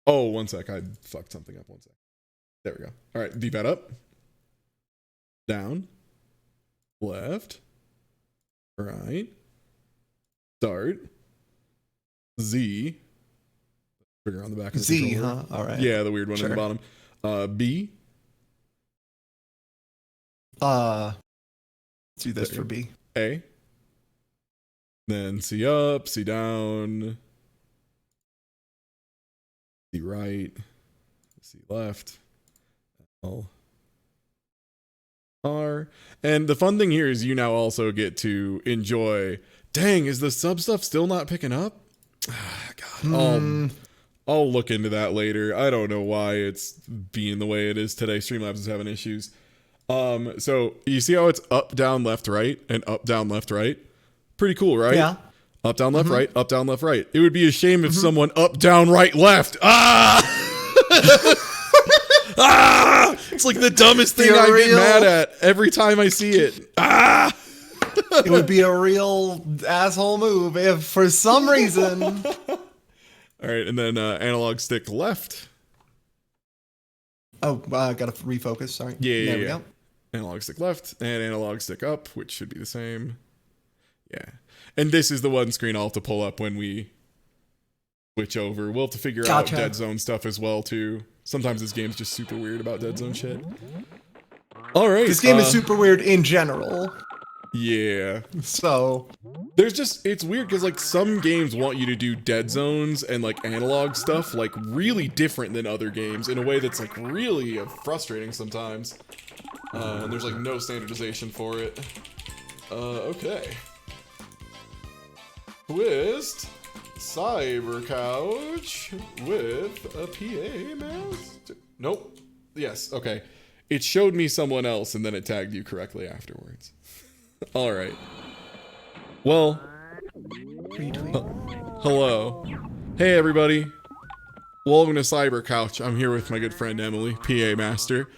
Oh, one sec. I fucked something up. One sec. There we go. All right. D-pad up. Down. Left. Right. Start. Z. Trigger on the back of the Z, controller. huh? All right. Yeah, the weird one Sure. in the bottom. B. Let's do this for B. A. Then C up, C down, C right, C left, L, R. And the fun thing here is you now also get to enjoy, dang, is the sub stuff still not picking up? God, I'll look into that later. I don't know why it's being the way it is today. Streamlabs is having issues. So you see how it's up, down, left, right, and up, down, left, right? Pretty cool, right? Yeah. Up, down, left, right, up, down, left, right. It would be a shame if someone up, down, right, left. Ah! Ah! It's like the dumbest thing I get mad at every time I see it. Ah! It would be a real asshole move if for some reason. All right, and then analog stick left. Oh, gotta refocus. Sorry. Yeah, There we go. Analog stick left and analog stick up, which should be the same. Yeah. And this is the one screen I'll have to pull up when we switch over. We'll have to figure out Dead Zone stuff as well, too. Sometimes this game's just super weird about Dead Zone shit. All right. This game is super weird in general. Yeah. So there's just, it's weird because like some games want you to do dead zones and like analog stuff like really different than other games in a way that's like really frustrating sometimes. And there's like no standardization for it. Okay. Twist CYBERCOUCH with a PA master. Nope. Yes, okay. It showed me someone else and then it tagged you correctly afterwards. All right. Well, hello. Hey, everybody. Welcome to CYBERCOUCH. I'm here with my good friend Emily, PA Master.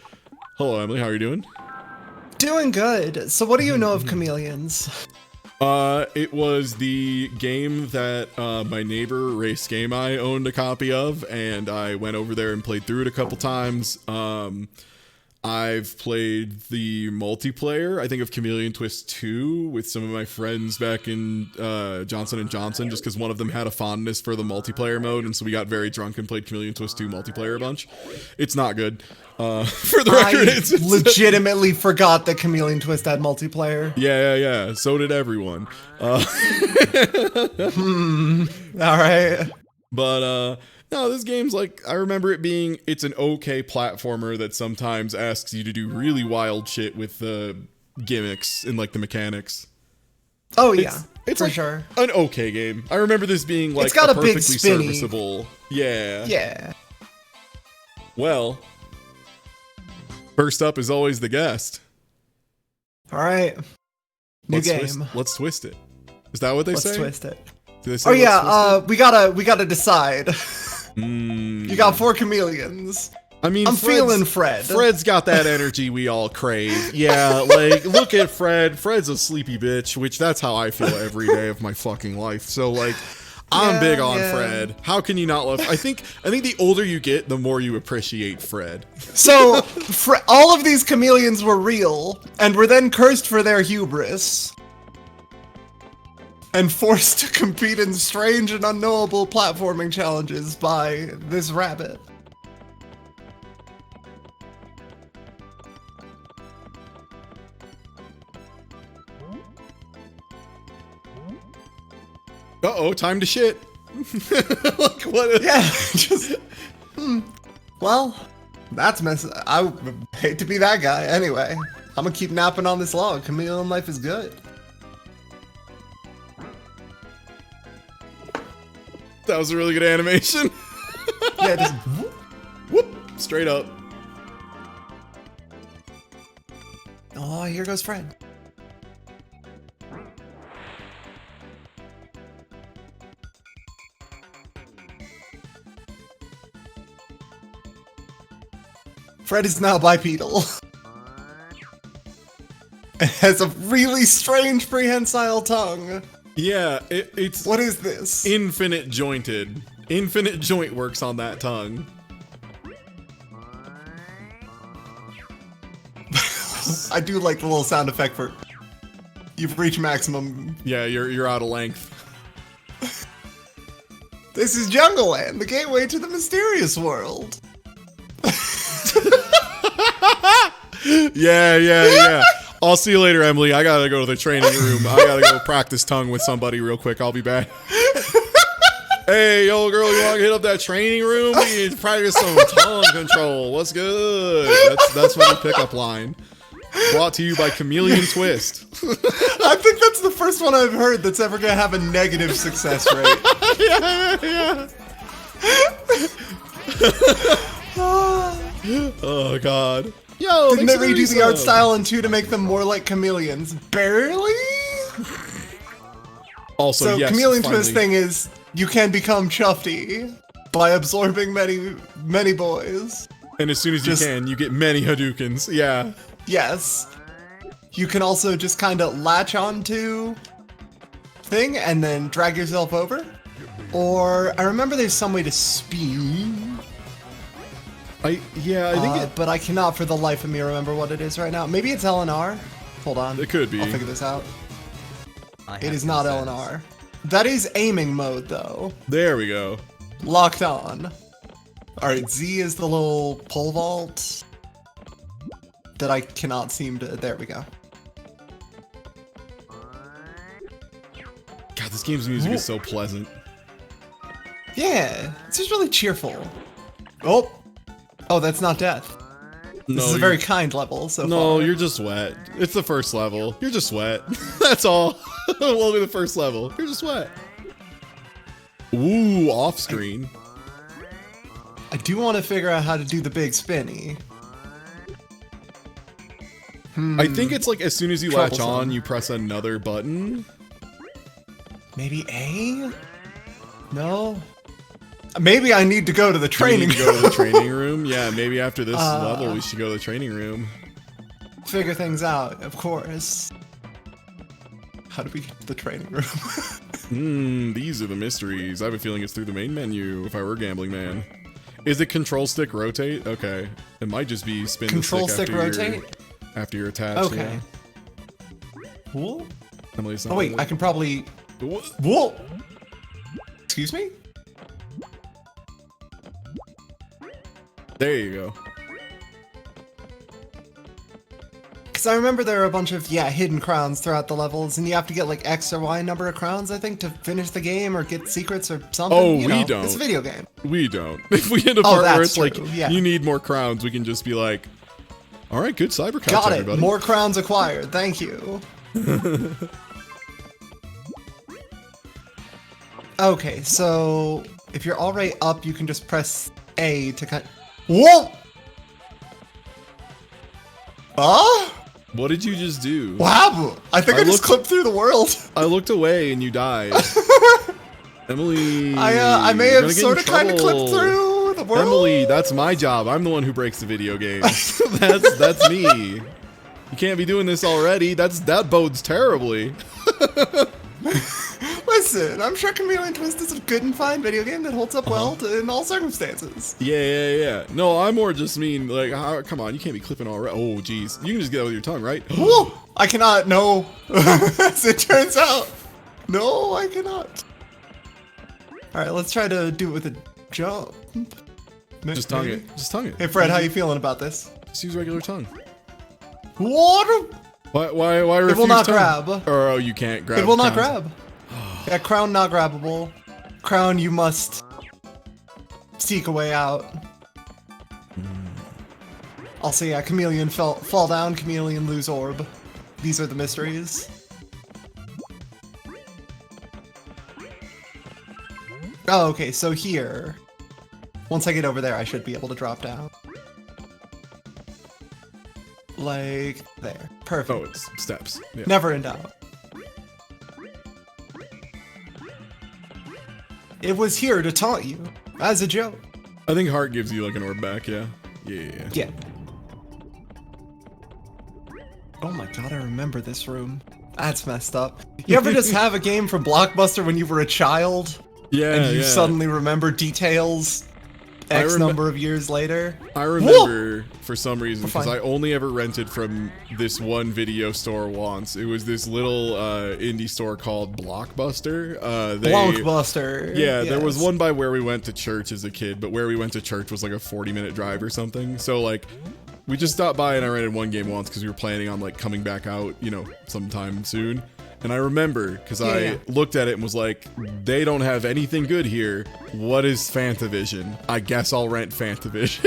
Hello, Emily. How are you doing? doing good. So what do you know of chameleons? It was the game that my neighbor Race Game I owned a copy of, and I went over there and played through it a couple times. I've played the multiplayer, I think, of Chameleon Twist 2 with some of my friends back in Johnson & Johnson, just because one of them had a fondness for the multiplayer mode, and so we got very drunk and played Chameleon Twist 2 multiplayer a bunch. It's not good. For the record, it's legitimately forgot that Chameleon Twist had multiplayer. Yeah. So did everyone. All right. But, no, this game's like, I remember it being, it's an okay platformer that sometimes asks you to do really wild shit with the gimmicks and like the mechanics. Oh yeah, it's for like sure. An okay game. I remember this being like it's got a a perfectly big spinny. serviceable. Yeah. Yeah. Well, first up is always the guest. All right. New game. Let's twist it. Is that what they say? Let's twist it. Do they say Oh yeah, we gotta decide. You got 4 chameleons. I mean, I'm feeling Fred. Fred's got that energy we all crave. Yeah, like, look at Fred. Fred's a sleepy bitch, which that's how I feel every day of my fucking life. So, like, I'm big on Fred. How can you not love? I think the older you get, the more you appreciate Fred. So, all of these chameleons were real, and were then cursed for their hubris. And forced to compete in strange and unknowable platforming challenges by this rabbit. Uh-oh, time to shit. Like, what? Yeah, just... Well, that's messy. I hate to be that guy. Anyway, I'm gonna keep napping on this log. Chameleon life is good. That was a really good animation. Yeah, just whoop, straight up. oh, here goes Fred. Fred is now bipedal. It has a really strange prehensile tongue. Yeah, it's... What is this? Infinite jointed. Infinite joint works on that tongue. I do like the little sound effect for you've reached maximum. Yeah, you're out of length. This is Jungle Land, the gateway to the mysterious world. Yeah. I'll see you later, Emily. I gotta go to the training room. I gotta go practice tongue with somebody real quick. I'll be back. Hey, yo, girl, you wanna hit up that training room? We need to practice some tongue control. What's good? That's my pickup line. Brought to you by Chameleon Twist. I think that's the first one I've heard that's ever gonna have a negative success rate. Yeah. Oh, God. Yo, didn't they redo the art style in 2 to make them more like chameleons? Barely? Also, so yes, Chameleon finally. Twist thing is you can become Chufty by absorbing many boys. And as soon as you get many Hadoukens. Yeah. Yes. You can also just kind of latch onto thing and then drag yourself over. Or I remember there's some way to spin. I think it... But I cannot for the life of me remember what it is right now. Maybe it's LNR? Hold on. It could be. I'll figure this out. It is not LNR. That is aiming mode, though. There we go. Locked on. Alright, Z is the little pole vault that I cannot seem to... There we go. God, this game's music is so pleasant. Yeah, it's just really cheerful. Oh, that's not death. This is a very kind level so far. No, you're just wet. It's the first level. You're just wet. That's all. We'll do the first level. You're just wet. Ooh, off screen. I do want to figure out how to do the big spinny. I think it's like as soon as you latch on, you press another button. Maybe A? No? Maybe I need to go to the training room. Go to the training room? Yeah, maybe after this level we should go to the training room. Figure things out, of course. How do we get to the training room? These are the mysteries. I have a feeling it's through the main menu if I were a gambling man. Is it control stick rotate? Okay. It might just be spin control the stick stick rotate? After you're attached. Okay. Yeah. Cool. Emily's Oh wait, I can probably... Whoa! Excuse me? There you go. Because I remember there are a bunch of, hidden crowns throughout the levels, and you have to get like X or Y number of crowns, I think, to finish the game or get secrets or something. Oh, we don't. It's a video game. We don't. If we hit a part where it's true. like, you need more crowns, we can just be like, all right, good CYBERCOUCH, Got it. everybody. More crowns acquired. Thank you. Okay, so if you're already up, you can just press A to kind. Whoa! What did you just do? Wow! I think I just clipped through the world. I looked away and you died. Emily, I may have sort of kind of clipped through the world. Emily, that's my job. I'm the one who breaks the video games. that's me. You can't be doing this already. That bodes terribly. Listen, I'm sure Chameleon Twist is a good and fine video game that holds up well in all circumstances. Yeah. No, I more just mean, like, come on, you can't be clipping already. Oh, jeez. You can just get out with your tongue, right? Whoa! I cannot, no. As it turns out. No, I cannot. Alright, let's try to do it with a jump. Just tongue it. Just tongue it. Hey, Fred, how you feeling about this? Just use regular tongue. What? Why refuse It will not tongue? grab. Or, oh, you can't grab. It will not crowns. grab. Yeah, crown not grabbable. Crown you must seek a way out. I'll say, Chameleon fall down, Chameleon lose orb. These are the mysteries. Oh, okay, so here. Once I get over there, I should be able to drop down. Like there. Perfect. Oh, it's steps. Yeah. Never in doubt. It was here to taunt you, as a joke. I think heart gives you like an orb back, yeah. Yeah. Oh my god, I remember this room. That's messed up. You ever just have a game from Blockbuster when you were a child? Yeah, and you yeah. suddenly remember details X number of years later. I remember for some reason, We're fine. because I only ever rented from this one video store once. It was this little indie store called Blockbuster. Blockbuster. Yeah, there was yes. one by where we went to church as a kid, but where we went to church was like a 40-minute drive or something. So like, we just stopped by and I rented one game once because we were planning on like coming back out, you know, sometime soon. And I remember because I looked at it and was like, they don't have anything good here. What is Fantavision? I guess I'll rent Fantavision.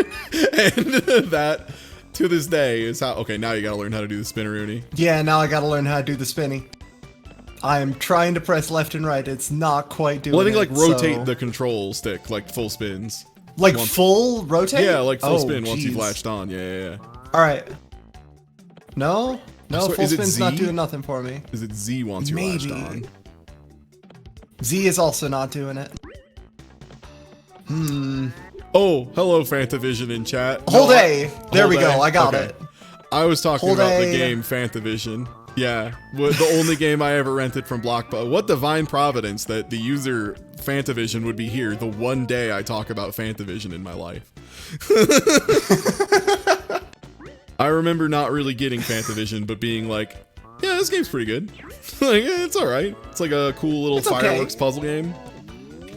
And that, to this day, is how... Okay, now you gotta learn how to do the spinneroonie. Yeah, now I gotta learn how to do the spinny. I am trying to press left and right. It's not quite doing it. Well, I think like rotate so... the control stick, like full spins. Like full rotate? Yeah, like full spin geez. once you've latched on. Yeah. All right. No? No, full is it spin's Z? not doing nothing for me. Is it Z once you're latched on? Z is also not doing it. Oh, hello Fantavision in chat. Hold A. There Hold we go. A. I got Okay. it. I was talking Hold about A. the game Fantavision. Yeah, the only game I ever rented from Blockbuster. What divine providence that the user Fantavision would be here the one day I talk about Fantavision in my life. I remember not really getting Fantavision, but being like, yeah, this game's pretty good. Like, it's alright. It's like a cool little fireworks puzzle game.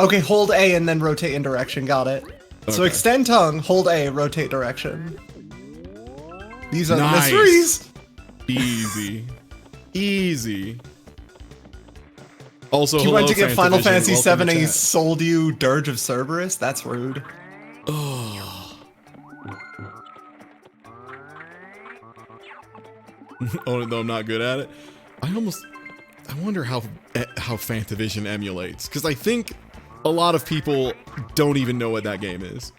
Okay, hold A and then rotate in direction. Got it. So Okay. extend tongue, hold A, rotate direction. These are Nice. the mysteries. Easy. Easy. Also, You went to get Final Fantavision. Fantasy Welcome VII to and he chat. sold you Dirge of Cerberus? That's rude. Oh, though I'm not good at it. I wonder how Fantavision emulates, because I think a lot of people don't even know what that game is.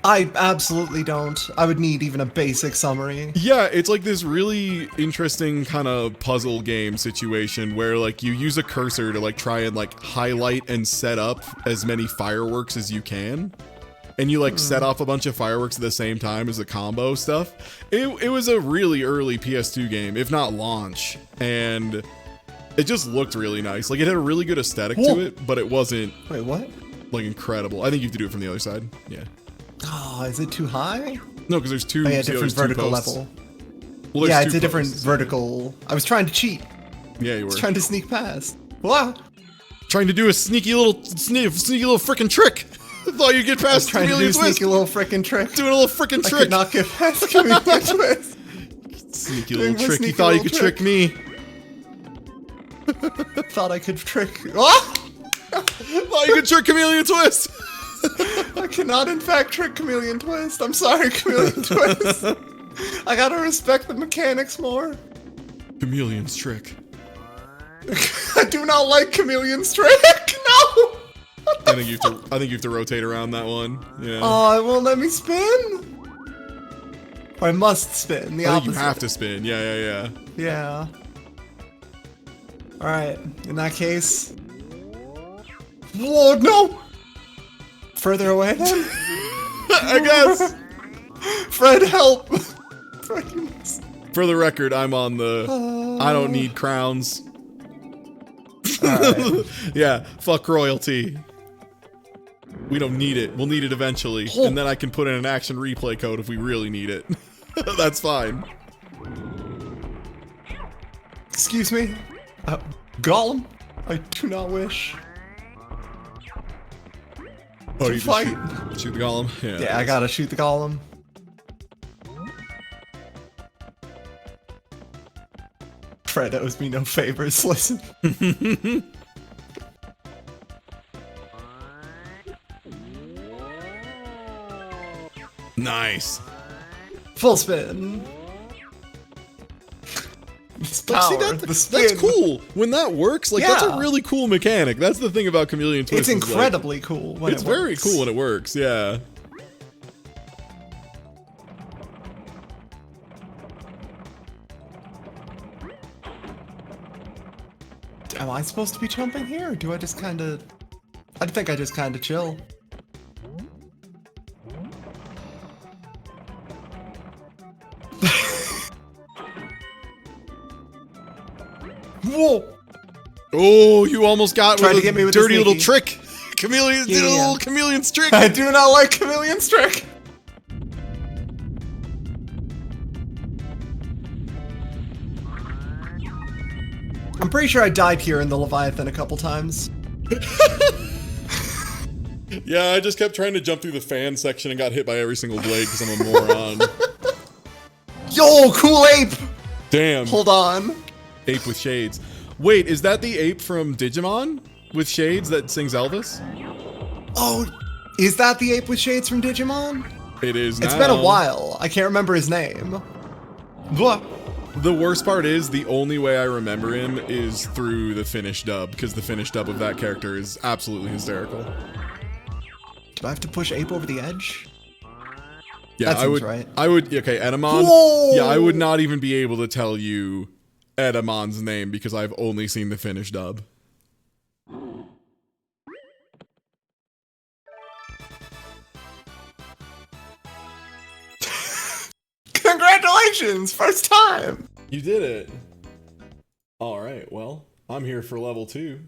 I absolutely don't. I would need even a basic summary. Yeah, it's like this really interesting kind of puzzle game situation where like you use a cursor to like try and like highlight and set up as many fireworks as you can. And you like set off a bunch of fireworks at the same time as the combo stuff. It was a really early PS2 game, if not launch. And it just looked really nice. Like it had a really good aesthetic to it, but it wasn't Wait, what? like incredible. I think you have to do it from the other side. Yeah. Oh, is it too high? No, because there's two. Oh, yeah, see how different there's two vertical posts? level. Well, there's Yeah, two it's a different posts. vertical. I was trying to cheat. Yeah, you were. Trying to sneak past. Wow. Trying to do a sneaky little freaking trick. I thought you'd get past Trying to do a Chameleon twist. sneaky little frickin' trick. Doing a little freaking I trick. could not get past Chameleon twist. Sneaky Doing little my trick. You sneaky thought you little could trick me. Thought I could trick. Ah! Thought you could trick Chameleon twist. I cannot, in fact, trick Chameleon Twist. I'm sorry, Chameleon Twist. I gotta respect the mechanics more. Chameleon's trick. I do not like Chameleon's trick. No. I think you have to rotate around that one. Yeah. Oh, it won't let me spin. Or I must spin. The I think opposite. you have to spin. Yeah. Yeah. All right. In that case. Whoa! No. Further away then. I guess. Fred, help. For the record, I'm on the. I don't need crowns. Alright. Yeah, fuck royalty. We don't need it. We'll need it eventually. And then I can put in an action replay code if we really need it. That's fine. Excuse me? Gollum? I do not wish. Oh, you fight. just shoot the golem? Yeah, I gotta shoot the Gollum. Fred owes me no favors, listen. Nice. Full spin. This power, See, the spin. that's cool. When that works, like that's a Yeah. really cool mechanic. That's the thing about Chameleon Twist. It's is, like, incredibly cool when it's it very works. cool when it works, yeah. Am I supposed to be jumping here, or do I just kind of... I think I just kind of chill. Whoa! Oh, you almost got Tried with to get me a with the dirty little sneaky. trick. Chameleon did a little Chameleon's trick. I do not like Chameleon's trick. I'm pretty sure I died here in the Leviathan a couple times. Yeah, I just kept trying to jump through the fan section and got hit by every single blade because I'm a moron. Yo, cool ape! Damn. Hold on. Ape with shades. Wait, is that the ape from Digimon with shades that sings Elvis? Oh, is that the ape with shades from Digimon? It is now. It's been a while. I can't remember his name. Blah. The worst part is the only way I remember him is through the Finnish dub, because the Finnish dub of that character is absolutely hysterical. Do I have to push ape over the edge? Yeah, that seems right. I would. Okay, Edamon. Whoa! Yeah, I would not even be able to tell you Edamon's name because I've only seen the Finnish dub. Congratulations! First time! You did it. All right. Well, I'm here for level 2.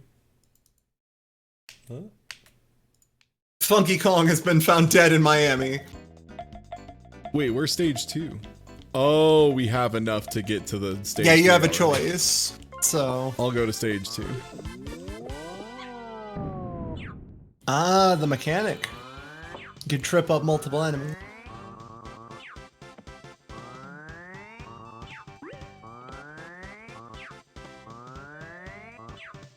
Huh? Funky Kong has been found dead in Miami. Wait, where's stage 2? Oh, we have enough to get to the stage. Yeah, you have a already. choice. So. I'll go to stage 2. Ah, the mechanic. You can trip up multiple enemies.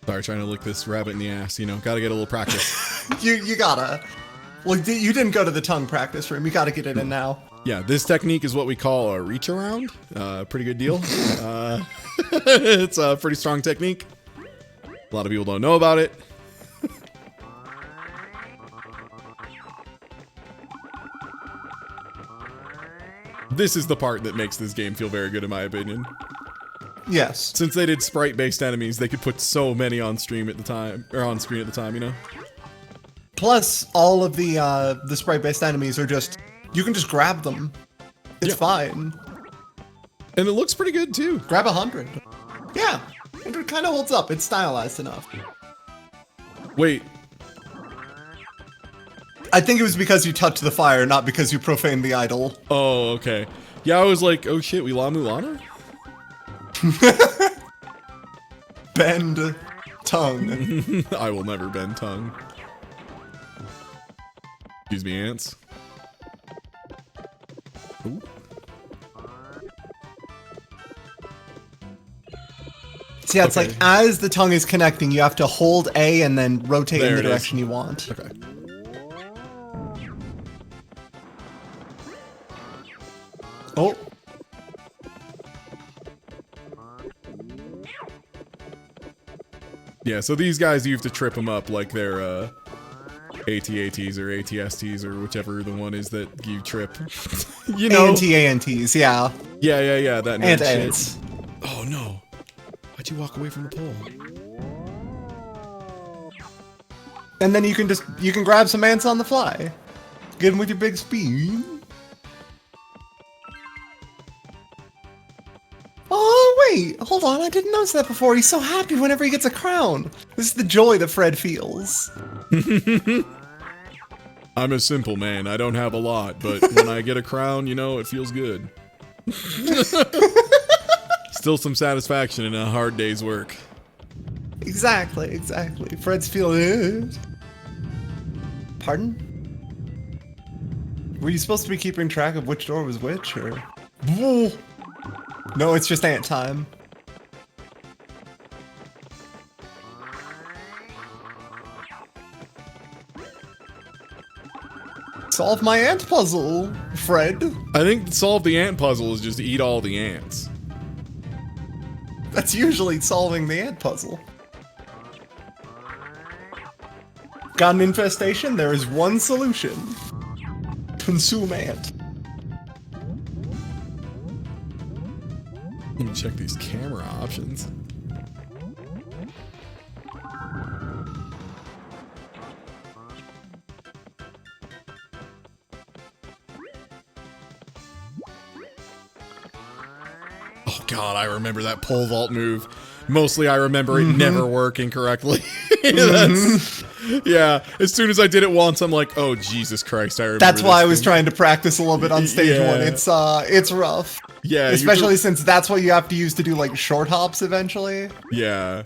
Sorry, trying to lick this rabbit in the ass. You know, gotta get a little practice. You gotta. Well, you didn't go to the tongue practice room. You gotta get it in now. Yeah, this technique is what we call a reach around. Pretty good deal. It's a pretty strong technique. A lot of people don't know about it. This is the part that makes this game feel very good in my opinion. Yes. Since they did sprite-based enemies, they could put so many on stream at the time, or on screen at the time, you know? Plus, all of the sprite-based enemies are just, you can just grab them. It's fine. And it looks pretty good too. Grab 100. Yeah, it kind of holds up. It's stylized enough. Wait. I think it was because you touched the fire, not because you profaned the idol. Oh, okay. Yeah, I was like, oh shit, we La Mulana? Bend tongue. I will never bend tongue. Excuse me, ants. Ooh. So yeah, it's like as the tongue is connecting, you have to hold A and then rotate in the direction you want. Okay. Oh. Yeah, so these guys, you have to trip them up like they're AT-ATs or ATSTs or whichever the one is that you trip. You know? ANTs, yeah. Yeah, that nerd shit. Ants. Oh no. Why'd you walk away from the pole? And then you can grab some ants on the fly. Get them with your big speed. Oh, wait, hold on, I didn't notice that before. He's so happy whenever he gets a crown. This is the joy that Fred feels. I'm a simple man, I don't have a lot, but when I get a crown, you know, it feels good. Still some satisfaction in a hard day's work. Exactly. Fred's feeling it. Pardon? Were you supposed to be keeping track of which door was which, or? No, it's just ant time. Solve my ant puzzle, Fred. I think solve the ant puzzle is just eat all the ants. That's usually solving the ant puzzle. Got an infestation? There is one solution. Consume ant. Let me check these camera options. Oh god, I remember that pole vault move. Mostly I remember it never working correctly. Yeah, as soon as I did it once, I'm like, oh, Jesus Christ, I remember That's why I was thing. trying to practice a little bit on stage Yeah. 1. It's rough. Yeah, especially since that's what you have to use to do like short hops eventually. Yeah.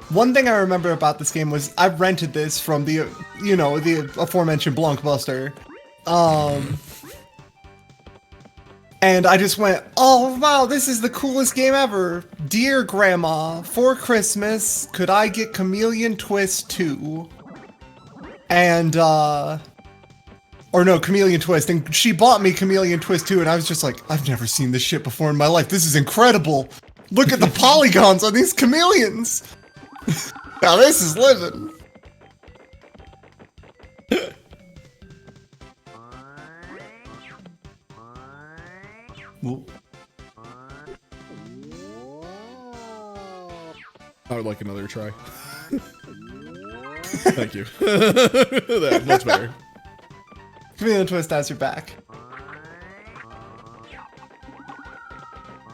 One thing I remember about this game was I rented this from the, you know, the aforementioned Blockbuster. And I just went, oh wow, this is the coolest game ever. Dear Grandma, for Christmas, could I get Chameleon Twist 2? And, or no, Chameleon Twist. And she bought me Chameleon Twist 2, and I was just like, I've never seen this shit before in my life. This is incredible. Look at the polygons on these chameleons. Now this is living. I would like another try. Thank you. That's much better. Chameleon Twist has your back.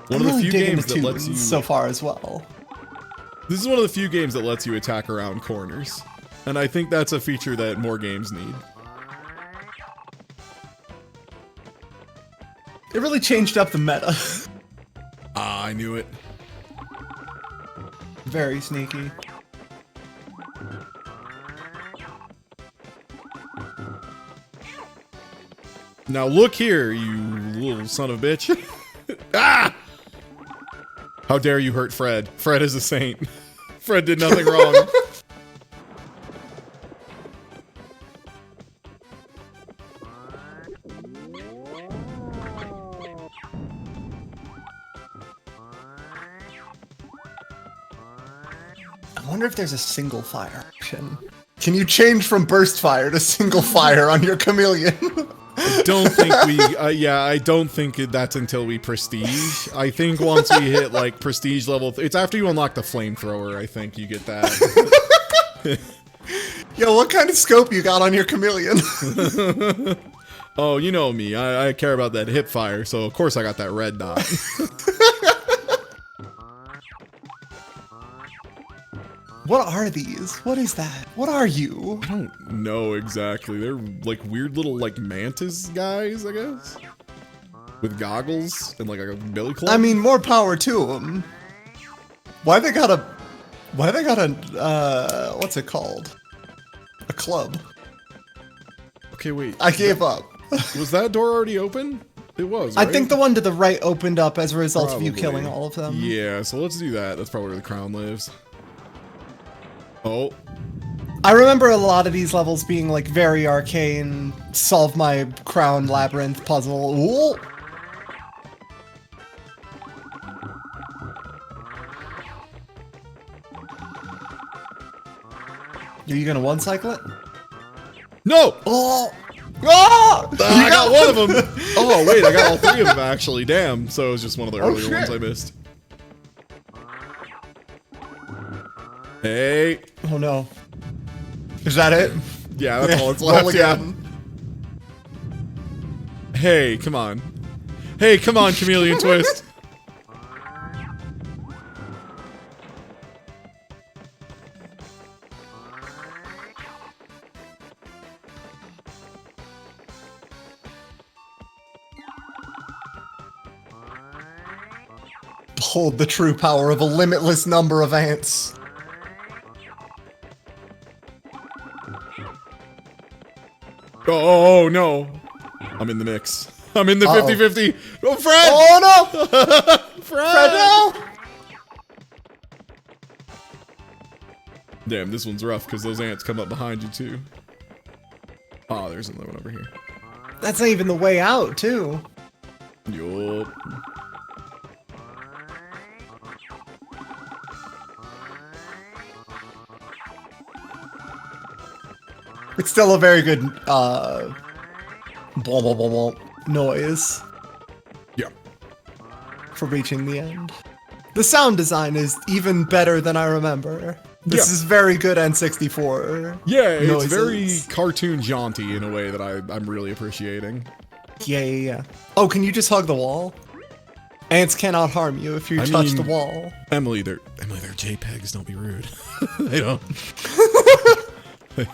One of the few games that lets you so far as well. This is one of the few games that lets you attack around corners. And I think that's a feature that more games need. It really changed up the meta. Ah, I knew it. Very sneaky. Now look here, you little son of a bitch. Ah! How dare you hurt Fred? Fred is a saint. Fred did nothing wrong. I wonder if there's a single fire option. Can you change from burst fire to single fire on your chameleon? I don't think we, yeah, I don't think that's until we prestige. I think once we hit like prestige level, it's after you unlock the flamethrower, I think you get that. Yo, what kind of scope you got on your chameleon? Oh, you know me, I care about that hip fire, so of course I got that red dot. What are these? What is that? What are you? I don't know exactly. They're like weird little like mantis guys, I guess, with goggles and like a billy club. I mean, more power to them. Why they got a what's it called? A club. Okay, wait. I gave up. Was that door already open? It was, right? I think the one to the right opened up as a result of you Probably. killing all of them. Yeah, so let's do that. That's probably where the crown lives. Oh. I remember a lot of these levels being like very arcane, solve my crown labyrinth puzzle. Ooh. Are you gonna one cycle it? No! Oh! Oh! I got one of them! Oh, wait, I got all three of them actually. Damn. So it was just one of the earlier ones I missed. Hey. Oh no. Is that it? Yeah, that's all it's Roll left, yeah. again. Hey, come on. Hey, come on, Chameleon Twist. Behold the true power of a limitless number of ants. Oh, no. I'm in the mix. I'm in the 50-50. Oh, Fred! Oh no! Fred! no! Damn, this one's rough because those ants come up behind you too. Oh, there's another one over here. That's not even the way out, too. Yup. It's still a very good, blah, blah, blah, blah noise Yeah. for reaching the end. The sound design is even better than I remember. This is very good N64 Yeah, it's noises. very cartoon jaunty in a way that I'm really appreciating. Yeah. Oh, can you just hug the wall? Ants cannot harm you if you touch the wall. Emily, they're JPEGs. Don't be rude. They don't.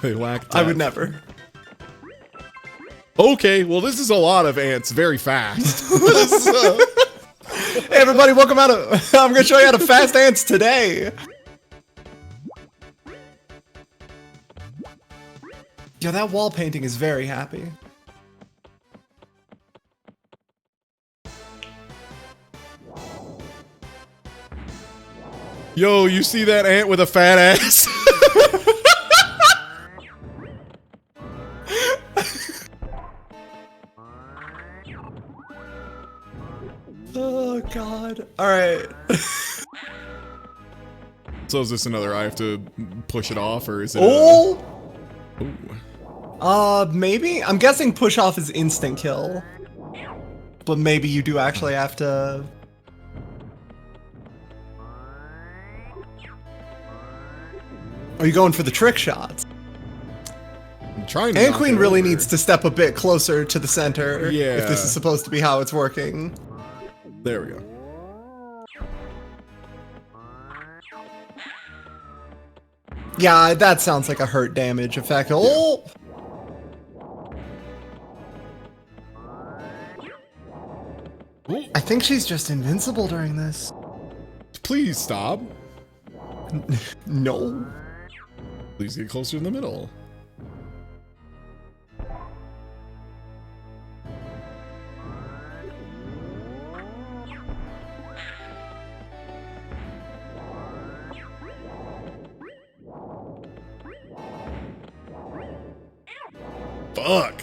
they lack depth. I would never. Okay, well, this is a lot of ants very fast. Hey everybody, welcome out of. I'm gonna show you how to fast ants today. Yo, that wall painting is very happy. Yo, you see that ant with a fat ass? Oh god. Alright. So is this another I have to push it off, or is it maybe? I'm guessing push off is instant kill. But maybe you do actually have to... Are you going for the trick shots? I'm trying to. And Queen really needs to step a bit closer to the center. Yeah. If this is supposed to be how it's working. There we go. Yeah, that sounds like a hurt damage effect. Oh! Ooh. I think she's just invincible during this. Please stop. No. Please get closer in the middle. Fuck.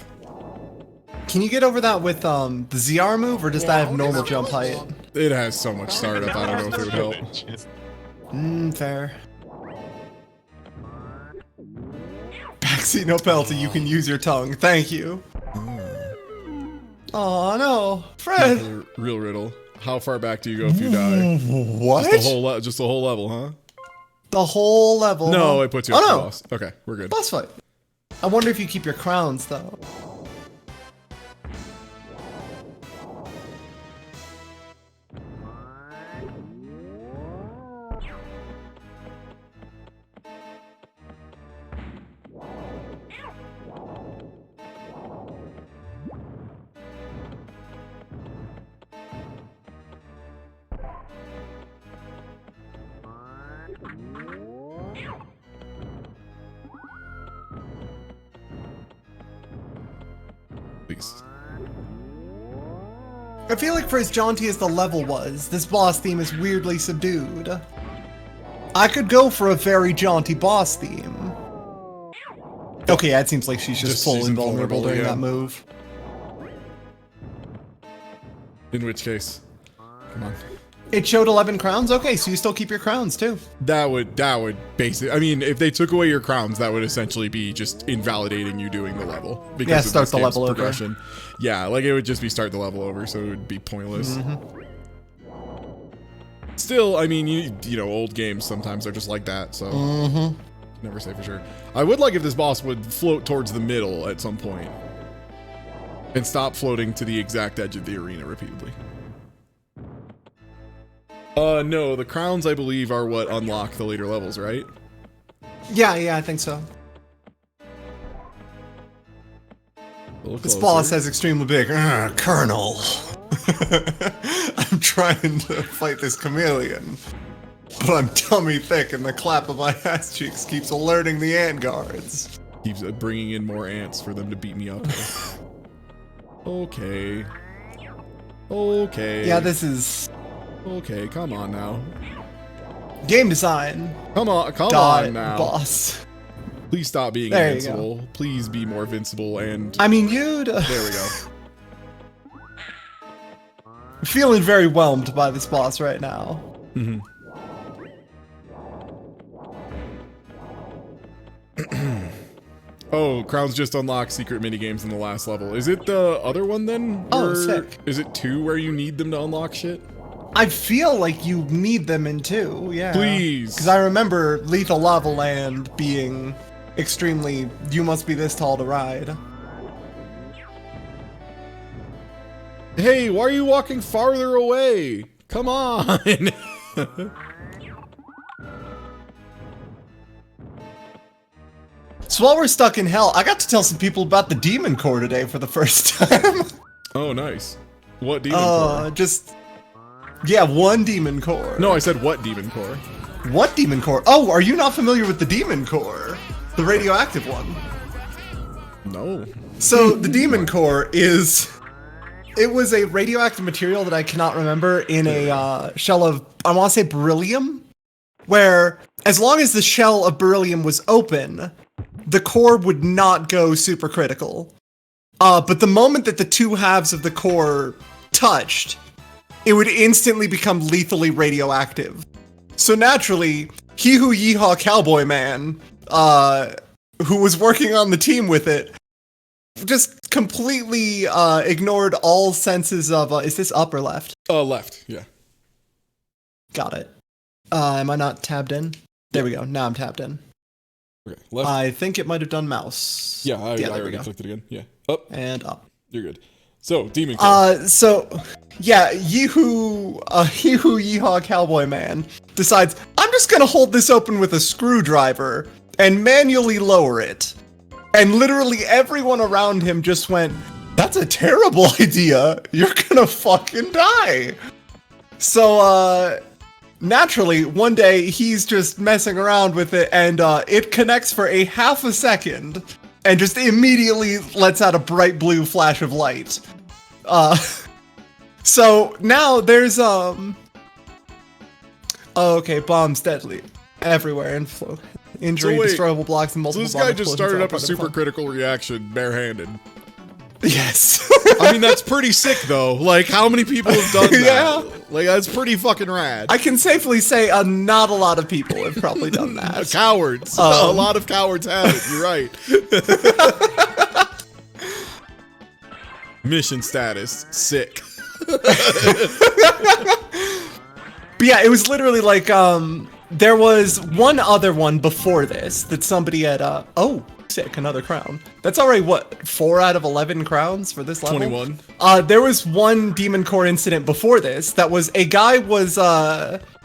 Can you get over that with the ZR move, or does that have normal jump height? It has so much startup, I don't know if it would help. Fair. Backseat no penalty, you can use your tongue. Thank you. Oh no, Fred. Real riddle. How far back do you go if you die? What? Just the whole level, huh? The whole level? No, huh? it puts you up to boss. Okay, we're good. Boss fight. I wonder if you keep your crowns though. Please. I feel like for as jaunty as the level was, this boss theme is weirdly subdued. I could go for a very jaunty boss theme. Okay, yeah, it seems like she's just full invulnerable during that move. In which case, come on. It showed 11 crowns? Okay, so you still keep your crowns too. That would basically, I mean, if they took away your crowns, that would essentially be just invalidating you doing the level. Because yeah, start the level progression. Yeah, like it would just be start the level over, so it would be pointless. Still, I mean, you know, old games sometimes are just like that, so never say for sure. I would like if this boss would float towards the middle at some point and stop floating to the exact edge of the arena repeatedly. No, the crowns, I believe, are what unlock the later levels, right? Yeah, I think so. This boss has extremely big Colonel. I'm trying to fight this chameleon, but I'm tummy thick and the clap of my ass cheeks keeps alerting the ant guards. Keeps bringing in more ants for them to beat me up. Okay. Okay. Yeah, this is... Okay, come on now. Game design. Come on now. Boss. Please stop being invincible. Please be more invincible and... I mean, you'd... There we go. Feeling very whelmed by this boss right now. Oh, crowns just unlock secret minigames in the last level. Is it the other one then? Oh, sick. Is it 2 where you need them to unlock shit? I feel like you need them in 2, yeah. Please. Because I remember Lethal Lava Land being extremely, you must be this tall to ride. Hey, why are you walking farther away? Come on. So while we're stuck in hell, I got to tell some people about the demon core today for the first time. Oh, nice. What demon core? Yeah, one demon core. No, I said what demon core? What demon core? Oh, are you not familiar with the demon core? The radioactive one. No. So the demon core it was a radioactive material that I cannot remember in a shell of, I want to say beryllium, where as long as the shell of beryllium was open, the core would not go supercritical. But the moment that the two halves of the core touched, it would instantly become lethally radioactive. So naturally, he who yeehaw cowboy man, who was working on the team with it, just completely ignored all senses of, is this up or left? Left, yeah. Got it. Am I not tabbed in? There we go, now I'm tabbed in. Okay, left. I think it might have done mouse. Yeah, I already clicked it again. Yeah, up. And up. You're good. So, demon core. Yeah, he who yeehaw cowboy man decides, I'm just gonna hold this open with a screwdriver and manually lower it. And literally everyone around him just went, that's a terrible idea. You're gonna fucking die. So, naturally, one day he's just messing around with it and it connects for a half a second and just immediately lets out a bright blue flash of light. So now there's, okay, bombs deadly everywhere and flow. Injury, destroyable blocks, and multiple. So this guy just started up a supercritical reaction barehanded. Yes. I mean, that's pretty sick, though. Like, how many people have done that? Yeah. Like, that's pretty fucking rad. I can safely say not a lot of people have probably done that. Cowards. A lot of cowards have it. You're right. Mission status. Sick. But yeah, it was literally like, there was one other one before this that somebody had, oh, sick, another crown. That's already, what, 4 out of 11 crowns for this level? 21. There was one demon core incident before this that was a guy was,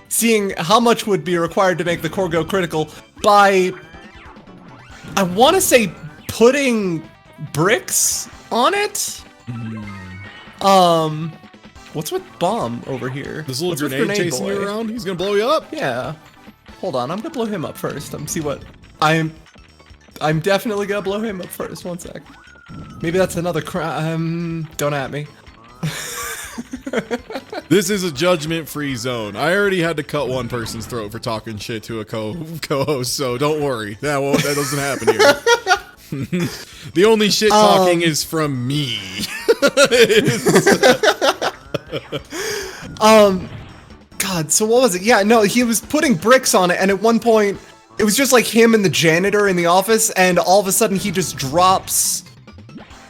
seeing how much would be required to make the core go critical by, I want to say, putting bricks on it? What's with Bomb over here? This little grenade chasing you around? He's gonna blow you up? Yeah. Hold on, I'm gonna blow him up first. See what... I'm definitely gonna blow him up first. One sec. Maybe that's another don't at me. This is a judgment-free zone. I already had to cut one person's throat for talking shit to a co-host, so don't worry. That doesn't happen here. The only shit talking is from me. God, so what was it? Yeah, no, he was putting bricks on it, and at one point, it was just like him and the janitor in the office, and all of a sudden he just drops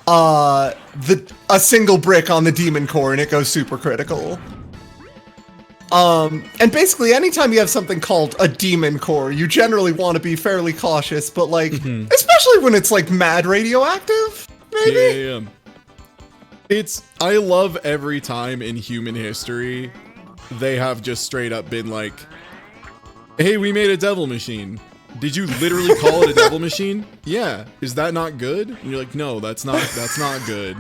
a single brick on the demon core, and it goes super critical. And basically, anytime you have something called a demon core, you generally want to be fairly cautious, but like, especially when it's like mad radioactive, maybe? Yeah. I love every time in human history, they have just straight up been like, hey, we made a devil machine. Did you literally call it a devil machine? Yeah. Is that not good? And you're like, no, that's not good.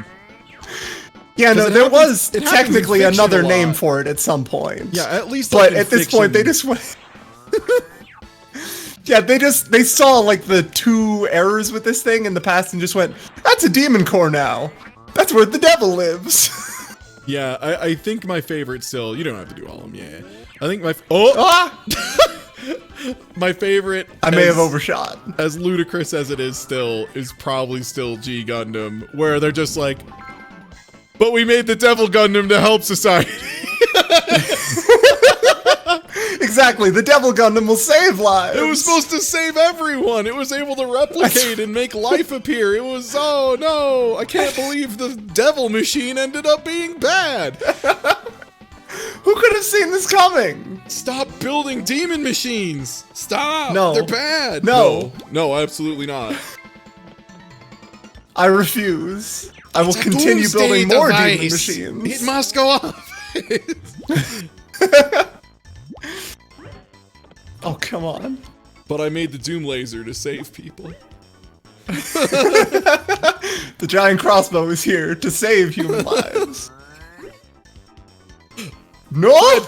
Yeah, no, there was technically another name for it at some point. Yeah, at least. But at this point, they just went. Yeah, they saw like the 2 errors with this thing in the past and just went, that's a demon core now. That's where the devil lives. Yeah, I think my favorite still. You don't have to do all of them. Yeah, I think my favorite. I may have overshot. As ludicrous as it is probably still G Gundam, where they're just like, but we made the Devil Gundam to help society. Exactly, the Devil Gundam will save lives. It was supposed to save everyone. It was able to replicate and make life appear. It was, oh no, I can't believe the devil machine ended up being bad. Who could have seen this coming? Stop building demon machines. Stop. No. They're bad. No. No, absolutely not. I refuse. I will continue building more demon machines. It must go off. Oh, come on. But I made the Doom laser to save people. The giant crossbow is here to save human lives. No!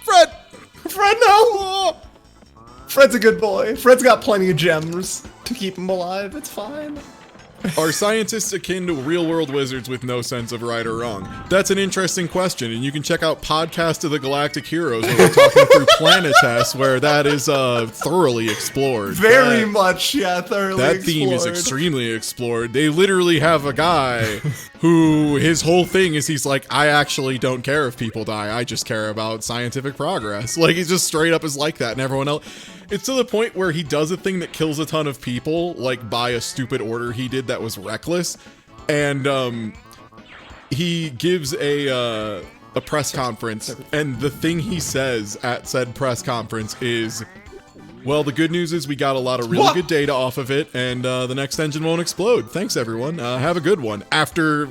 Fred! Fred, no! Fred's a good boy. Fred's got plenty of gems to keep him alive. It's fine. Are scientists akin to real-world wizards with no sense of right or wrong? That's an interesting question, and you can check out Podcast of the Galactic Heroes where we're talking through Planetes, where that is thoroughly explored. Very much, yeah, thoroughly that explored. theme is extremely explored. They literally have a guy who, his whole thing is he's like, I actually don't care if people die, I just care about scientific progress. Like, he's just straight up is like that, and everyone else... It's to the point where he does a thing that kills a ton of people, like by a stupid order he did that was reckless, and he gives a press conference, and the thing he says at said press conference is, well, the good news is we got a lot of really good data off of it, and the next engine won't explode. Thanks, everyone. Have a good one. After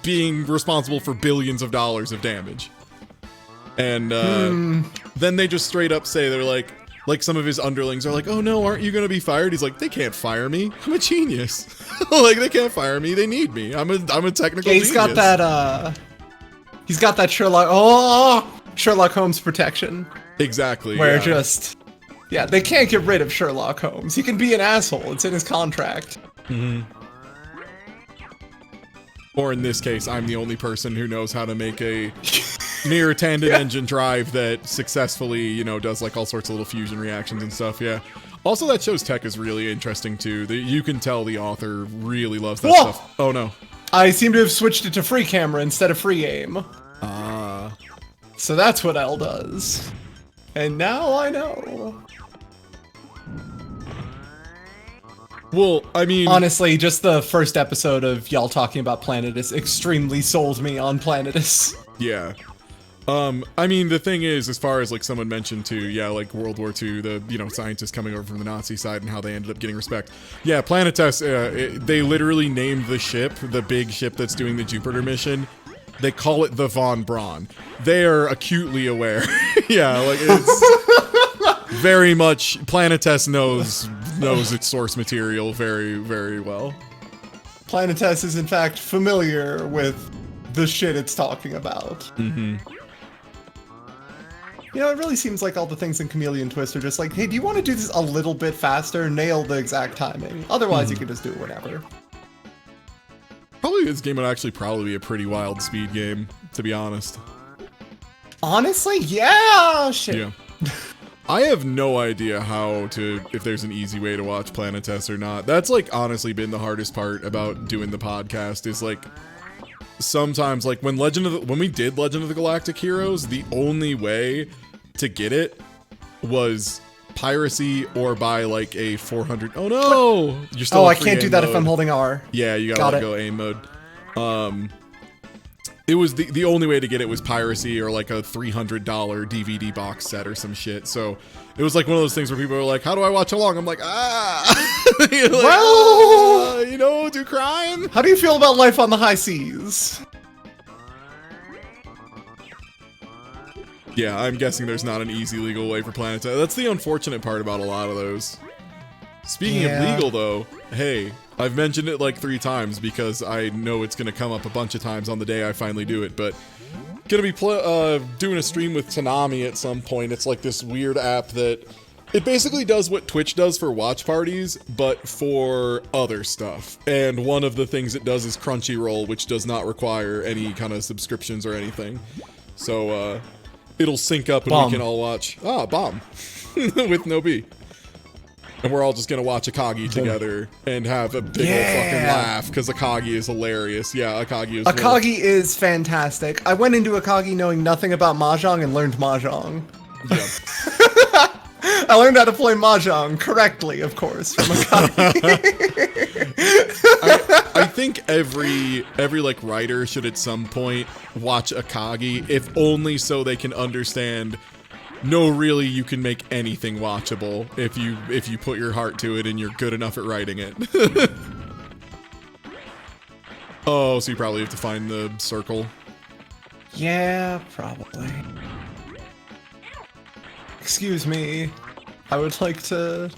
being responsible for billions of dollars of damage. And then they just straight up say, they're like some of his underlings are like, oh no, aren't you gonna be fired? He's like, they can't fire me. I'm a genius. Like, they can't fire me. They need me. I'm a technical genius. He's got that Sherlock Holmes protection. Exactly. Where they can't get rid of Sherlock Holmes. He can be an asshole. It's in his contract. Mm-hmm. Or in this case, I'm the only person who knows how to make a near tandem engine drive that successfully, you know, does like all sorts of little fusion reactions and stuff. Yeah. Also, that show's tech is really interesting too. You can tell the author really loves that stuff. Oh no. I seem to have switched it to free camera instead of free aim. So that's what L does. And now I know. Well, I mean... Honestly, just the first episode of y'all talking about Planetes extremely sold me on Planetes. Yeah. I mean, the thing is, as far as, like, someone mentioned, too, yeah, like, World War II, the, you know, scientists coming over from the Nazi side and how they ended up getting respect. Yeah, Planetes, they literally named the ship, the big ship that's doing the Jupiter mission, they call it the Von Braun. They are acutely aware. Yeah, like, it's... very much, Planetes knows its source material very, very well. Planetes is, in fact, familiar with the shit it's talking about. Mm-hmm. You know, it really seems like all the things in Chameleon Twist are just like, hey, do you want to do this a little bit faster? Nail the exact timing. Otherwise, you can just do it whenever. Probably this game would actually probably be a pretty wild speed game, to be honest. Honestly, yeah! Shit. Yeah. I have no idea if there's an easy way to watch Planetes or not. That's, like, honestly been the hardest part about doing the podcast, is, like, sometimes, like, when we did Legend of the Galactic Heroes, the only way to get it was piracy or buy, like, a 400... Oh, no! You're still I can't do that if I'm holding R. Yeah, you gotta let go aim mode. It was the only way to get it was piracy or like a $300 DVD box set or some shit. So it was like one of those things where people are like, how do I watch along? I'm like, Like, well, you know, do crime. How do you feel about life on the high seas? Yeah, I'm guessing there's not an easy legal way for Planetes. That's the unfortunate part about a lot of those. Speaking of legal, though, hey, I've mentioned it like 3 times because I know it's going to come up a bunch of times on the day I finally do it, but going to be doing a stream with Tanami at some point. It's like this weird app that it basically does what Twitch does for watch parties, but for other stuff. And one of the things it does is Crunchyroll, which does not require any kind of subscriptions or anything. So it'll sync up and we can all watch Bomb with no B. And we're all just gonna watch Akagi together and have a big old fucking laugh because Akagi is hilarious. Yeah, Akagi is fantastic. I went into Akagi knowing nothing about Mahjong and learned Mahjong. Yeah. I learned how to play Mahjong correctly, of course, from Akagi. I think every like writer should at some point watch Akagi, if only so they can understand. No, really, you can make anything watchable if you put your heart to it and you're good enough at writing it. Oh, so you probably have to find the circle. Yeah, probably. Excuse me. I would like to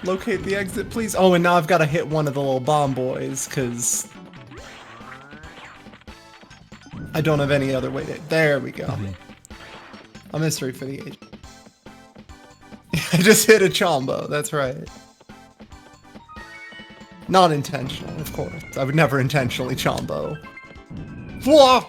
locate the exit, please. Oh, and now I've got to hit one of the little bomb boys, because I don't have any other way to... There we go. A mystery for the agent. I just hit a chombo, that's right. Not intentional, of course. I would never intentionally chombo. Whoa!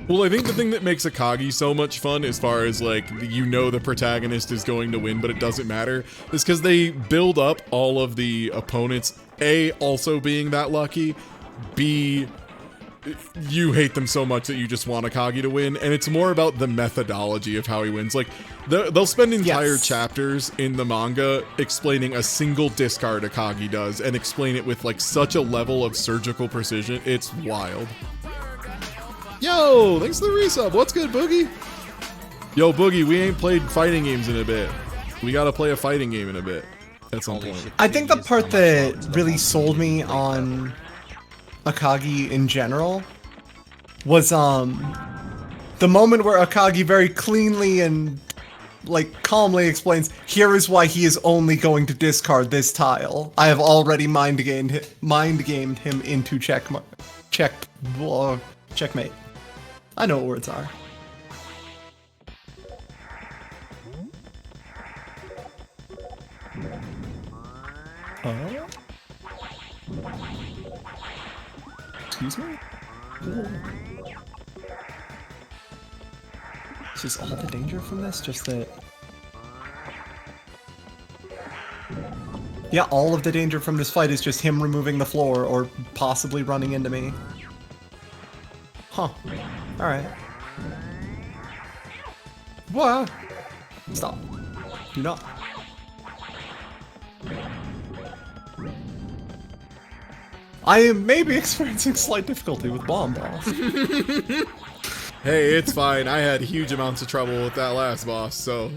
Well, I think the thing that makes Akagi so much fun, as far as like, you know the protagonist is going to win, but it doesn't matter, is because they build up all of the opponents, A, also being that lucky, B, you hate them so much that you just want Akagi to win, and it's more about the methodology of how he wins. Like, they'll spend entire chapters in the manga explaining a single discard Akagi does, and explain it with like such a level of surgical precision. It's wild. Yo, thanks for the resub. What's good, Boogie? Yo, Boogie, we ain't played fighting games in a bit. We gotta play a fighting game in a bit at some point. I think the part that really sold me on Akagi in general was the moment where Akagi very cleanly and like calmly explains, here is why he is only going to discard this tile. I have already mind gamed him into checkmate. I know what words are. Oh? Excuse me? Ooh. Is this all the danger from this? Just that... Yeah, all of the danger from this fight is just him removing the floor or possibly running into me. Huh. Alright. What? Stop. Do not. I am maybe experiencing slight difficulty with Bomb Boss. Hey, it's fine. I had huge amounts of trouble with that last boss, so...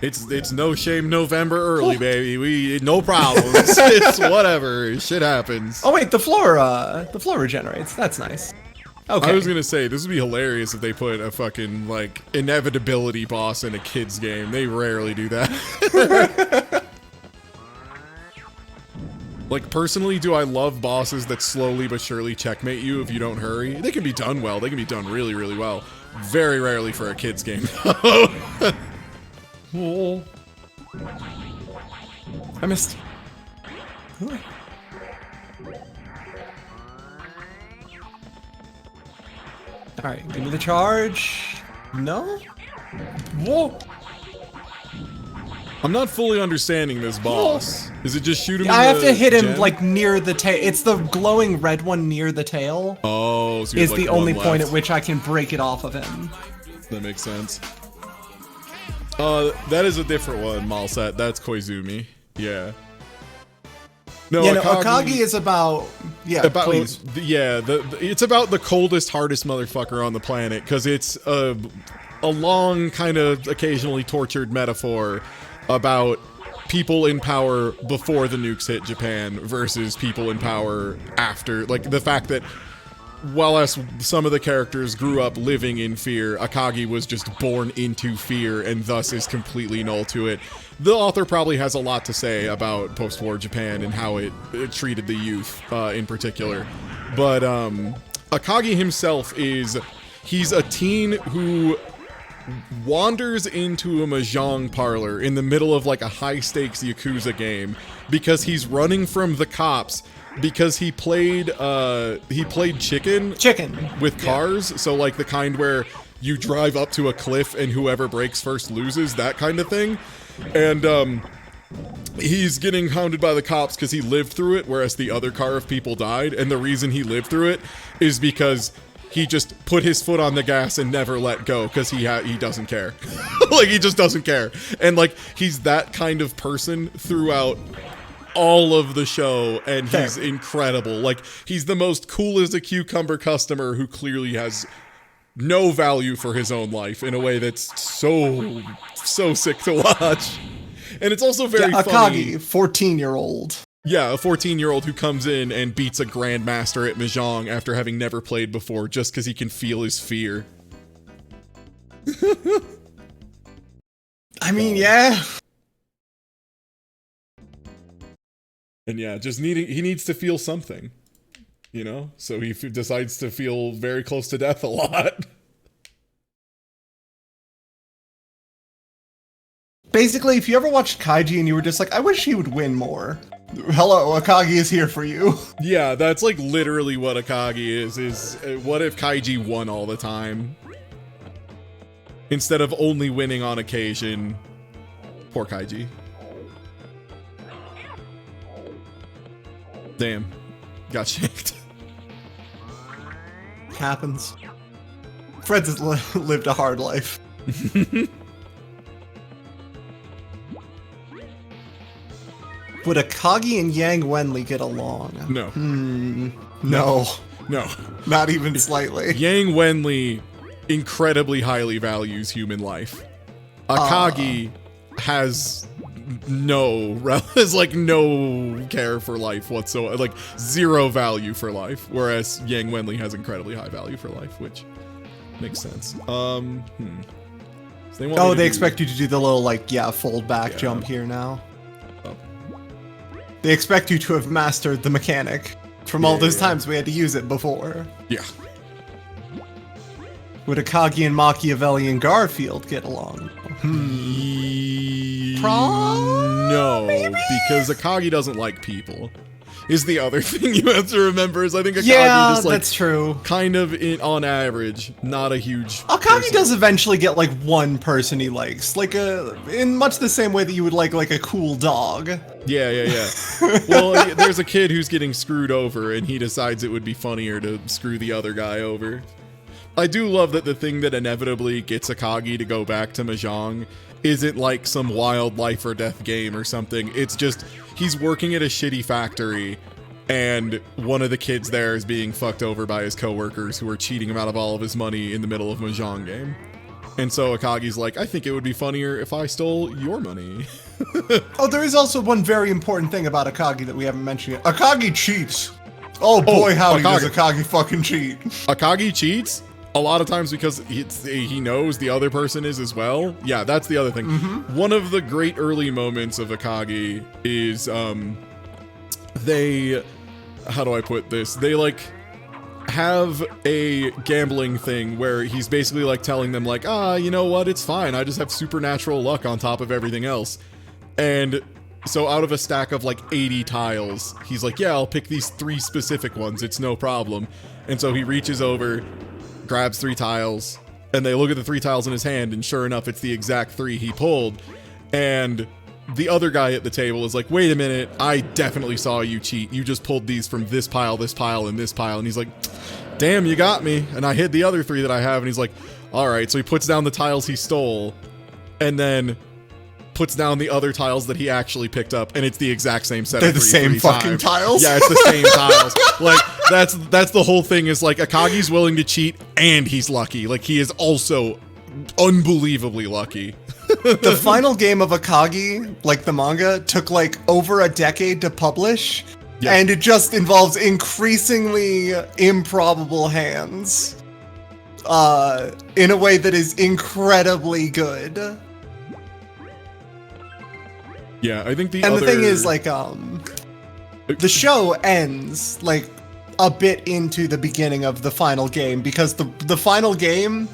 It's no shame November early, baby. No problems. It's whatever. Shit happens. Oh wait, the floor regenerates. That's nice. Okay. I was gonna say, this would be hilarious if they put a fucking, like, inevitability boss in a kid's game. They rarely do that. Like, personally, do I love bosses that slowly but surely checkmate you if you don't hurry? They can be done well. They can be done really, really well. Very rarely for a kid's game. Oh. I missed. Alright, give me the charge. No? Whoa. I'm not fully understanding this boss. Is it just shoot him I in have the to hit him, gem? like, near the tail. It's the glowing red one near the tail. Oh, so you have, is like, the only one point left. at which I can break it off of him. That makes sense. That is a different one, Malset. That's Koizumi. Yeah. No, Yeah, Akagi is about... Yeah, please. Yeah, it's about the coldest, hardest motherfucker on the planet, because it's a long, kind of occasionally tortured metaphor about people in power before the nukes hit Japan versus people in power after. Like, the fact that while some of the characters grew up living in fear, Akagi was just born into fear and thus is completely null to it. The author probably has a lot to say about post-war Japan and how it treated the youth in particular. But Akagi himself he's a teen who wanders into a mahjong parlor in the middle of like a high-stakes Yakuza game because he's running from the cops because he played chicken with cars, so like the kind where you drive up to a cliff and whoever breaks first loses, that kind of thing. And he's getting hounded by the cops because he lived through it, whereas the other car of people died, and the reason he lived through it is because he just put his foot on the gas and never let go because he doesn't care. Like, he just doesn't care. And like, he's that kind of person throughout all of the show, and he's incredible. Like, he's the most cool as a cucumber customer who clearly has no value for his own life in a way that's so sick to watch. And it's also very Akagi, funny. 14-year-old. Yeah, a 14-year-old who comes in and beats a grandmaster at Mahjong after having never played before just because he can feel his fear. I mean, yeah. And yeah, he needs to feel something, you know? So he decides to feel very close to death a lot. Basically, if you ever watched Kaiji and you were just like, I wish he would win more. Hello, Akagi is here for you. Yeah, that's like literally what Akagi is what if Kaiji won all the time? Instead of only winning on occasion. Poor Kaiji. Damn. Got shanked. Happens. Fred's has lived a hard life. Would Akagi and Yang Wenli get along? No. No. No. Not even slightly. Yang Wenli incredibly highly values human life. Akagi has no care for life whatsoever, like zero value for life, whereas Yang Wenli has incredibly high value for life, which makes sense. So they expect you to do the little fold back jump here now. They expect you to have mastered the mechanic from all those times we had to use it before. Yeah. Would Akagi and Machiavelli and Garfield get along? No, because Akagi doesn't like people. Is the other thing you have to remember is I think Akagi just that's true. Kind of on average, not a huge Akagi person. does eventually get one person he likes, in much the same way that you would like a cool dog. Yeah. Well, there's a kid who's getting screwed over and he decides it would be funnier to screw the other guy over. I do love that the thing that inevitably gets Akagi to go back to Mahjong isn't like some wild life or death game or something. It's just he's working at a shitty factory and one of the kids there is being fucked over by his coworkers who are cheating him out of all of his money in the middle of a Mahjong game. And so Akagi's like, I think it would be funnier if I stole your money. Oh, there is also one very important thing about Akagi that we haven't mentioned yet. Akagi cheats. Oh boy, howdy does Akagi fucking cheat. Akagi cheats? A lot of times because he knows the other person is as well. Yeah, that's the other thing. One of the great early moments of Akagi is how do I put this? They have a gambling thing where he's basically telling them you know what, it's fine. I just have supernatural luck on top of everything else. And so out of a stack of 80 tiles, he's like, yeah, I'll pick these 3 specific ones. It's no problem. And so he reaches over, grabs 3 tiles, and they look at the 3 tiles in his hand, and sure enough, it's the exact 3 he pulled. And the other guy at the table is like, wait a minute, I definitely saw you cheat. You just pulled these from this pile, and this pile. And he's like, damn, you got me. And I hid the other 3 that I have. And he's like, all right. So he puts down the tiles he stole, and then puts down the other tiles that he actually picked up, and it's the exact same set. They're the same fucking tiles? Yeah, it's the same tiles. That's the whole thing is Akagi's willing to cheat and he's lucky. He is also unbelievably lucky. The final game of Akagi, the manga, took over a decade to publish, and it just involves increasingly improbable hands in a way that is incredibly good. Yeah, I think the thing is, the show ends, a bit into the beginning of the final game, because the final game,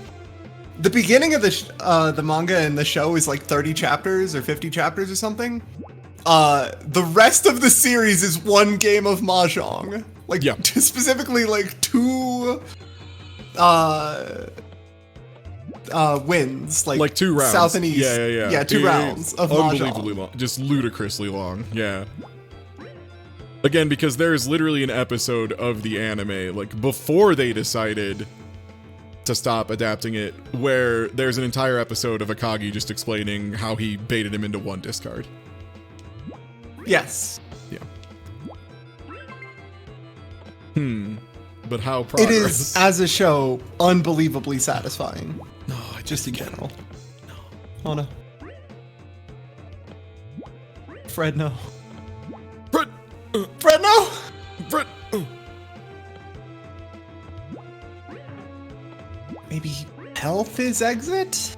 the beginning of the manga and the show is 30 chapters or 50 chapters or something. The rest of the series is one game of Mahjong. Specifically, 2 wins, 2 rounds, south and east. Yeah, 2 rounds of unbelievably Mahjong. long, just ludicrously long. Yeah. Again, because there's literally an episode of the anime, before they decided to stop adapting it, where there's an entire episode of Akagi just explaining how he baited him into 1 discard. Yes. Yeah. But how progress? It is, as a show, unbelievably satisfying. No, just in general. No. Oh no. Fred, no. Fred! Fred, no! Fred! Maybe health is exit?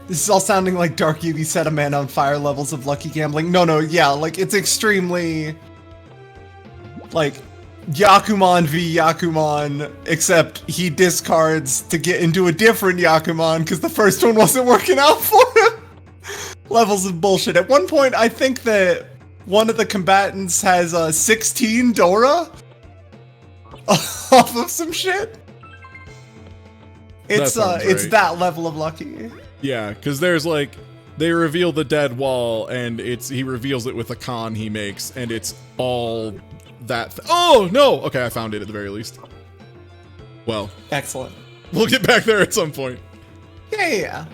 This is all sounding like Dark Yugi set a man on fire levels of lucky gambling. No, yeah, like it's extremely like Yakuman v Yakuman, except he discards to get into a different Yakuman because the first one wasn't working out for him. Levels of bullshit. At one point, I think that one of the combatants has a 16 Dora off of some shit. It's it's that level of lucky. Yeah, because there's like, they reveal the dead wall, and he reveals it with a con he makes, and it's all that. Oh no! Okay, I found it at the very least. Well, Excellent. We'll get back there at some point. Yeah.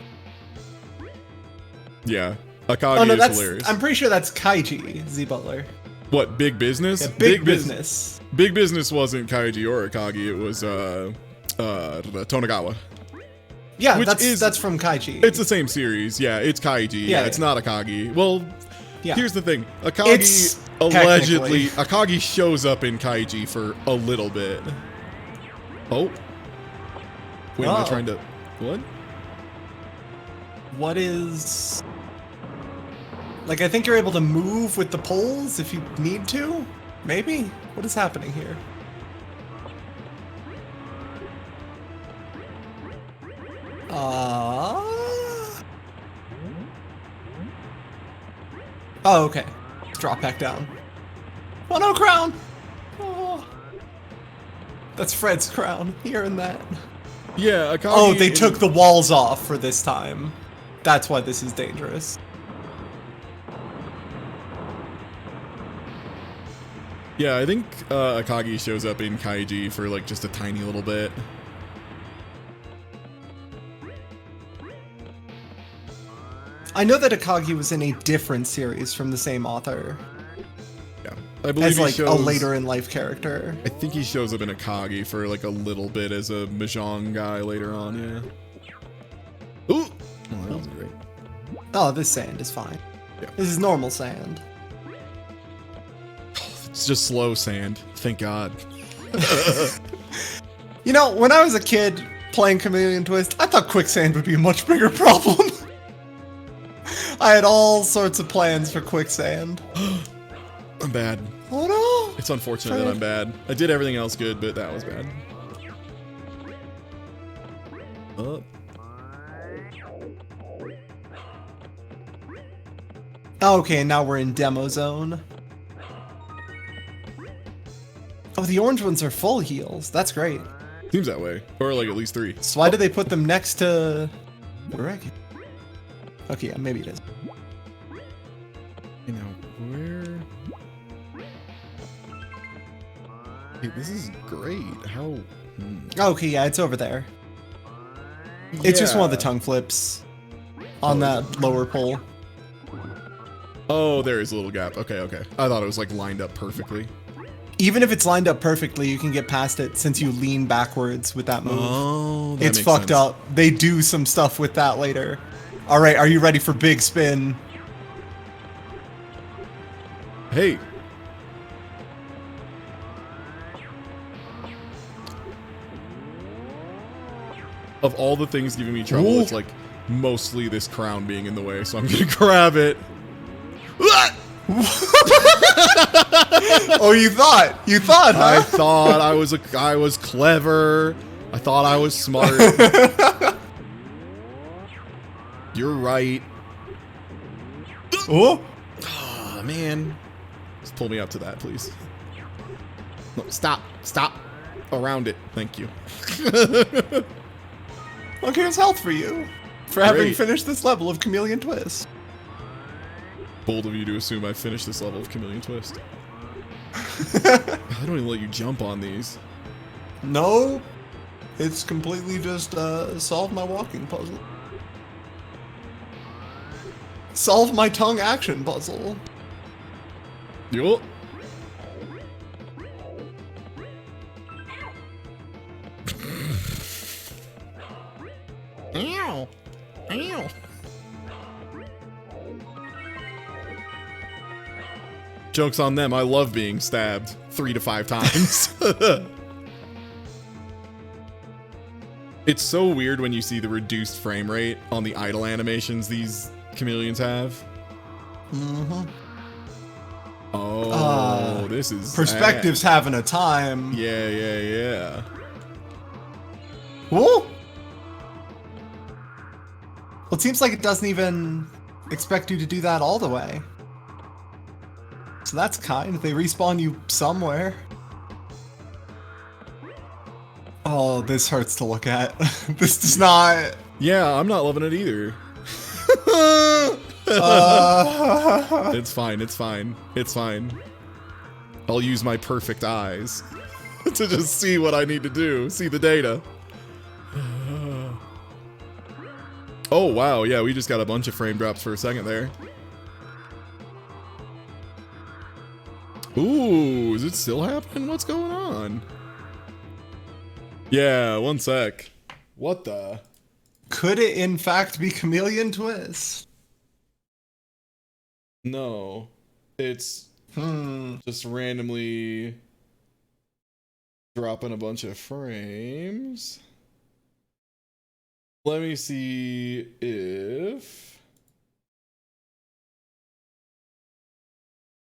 Yeah, Akagi is hilarious. I'm pretty sure that's Kaiji Z Butler. What, Big Business? Yeah, Big Business. Big Business wasn't Kaiji or Akagi. It was Tonagawa. Yeah, that's from Kaiji. It's the same series. Yeah, it's Kaiji. Yeah, it's not Akagi. Well, here's the thing. It's Akagi shows up in Kaiji for a little bit. Oh. Wait, am I trying to... What? What is... Like, I think you're able to move with the poles if you need to? Maybe? What is happening here? Oh, okay. Drop back down. Oh no, crown! Oh. That's Fred's crown. Hearing that. Yeah, Akagi... Oh, they took the walls off for this time. That's why this is dangerous. Yeah, I think Akagi shows up in Kaiji for like just a tiny little bit. I know that Akagi was in a different series from the same author. Yeah, I believe as like he shows, a later in life character. I think he shows up in Akagi for like a little bit as a mahjong guy later on. Yeah. Ooh, oh, that wasn't great. Oh, this sand is fine. Yeah. This is normal sand. It's just slow sand. Thank God. You know, when I was a kid playing Chameleon Twist, I thought quicksand would be a much bigger problem. I had all sorts of plans for quicksand. I'm bad. Oh no! It's unfortunate that I'm bad. I did everything else good, but that was bad. Oh. Okay, now we're in demo zone. Oh, the orange ones are full heals. That's great. Seems that way. Or like at least 3. So why do they put them next to... Okay, yeah, maybe it is. You know, where... Hey, this is great. How... Okay, yeah, it's over there. It's just one of the tongue flips on that lower pole. Oh, there is a little gap. Okay. I thought it was like lined up perfectly. Even if it's lined up perfectly, you can get past it since you lean backwards with that move. Oh, that it's makes fucked sense. up. They do some stuff with that later. All right, are you ready for big spin? Hey. Of all the things giving me trouble, Ooh. it's like mostly this crown being in the way, so I'm gonna grab it. Oh, you thought, huh? I thought I was clever. I thought I was smart. You're right. Oh, Oh, man. Just pull me up to that, please. No, stop. Around it. Thank you. look, here's health for you for having Great. finished this level of Chameleon Twist. Bold of you to assume I finished this level of Chameleon Twist. I don't even let you jump on these. No, it's completely just solve my walking puzzle. Solve my tongue action puzzle. Yo. Ow! Ow! Joke's on them, I love being stabbed 3 to 5 times. It's so weird when you see the reduced frame rate on the idle animations these chameleons have. Mm-hmm. Oh, this is... Perspective's having a time. Yeah. Whoa! Well, it seems like it doesn't even expect you to do that all the way. So that's kind. They respawn you somewhere. Oh, this hurts to look at. This does not... Yeah, I'm not loving it either. It's fine, it's fine. It's fine. I'll use my perfect eyes to just see what I need to do. See the data. Oh, wow. Yeah, we just got a bunch of frame drops for a second there. Ooh, is it still happening? What's going on? Yeah, one sec. What the? Could it in fact be Chameleon Twist? No. It's just randomly dropping a bunch of frames. Let me see if...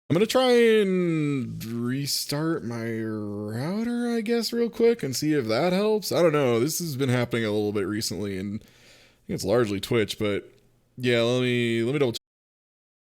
I'm gonna try and restart my router, I guess, real quick and see if that helps. I don't know. This has been happening a little bit recently, and I think it's largely Twitch, but yeah, let me double check.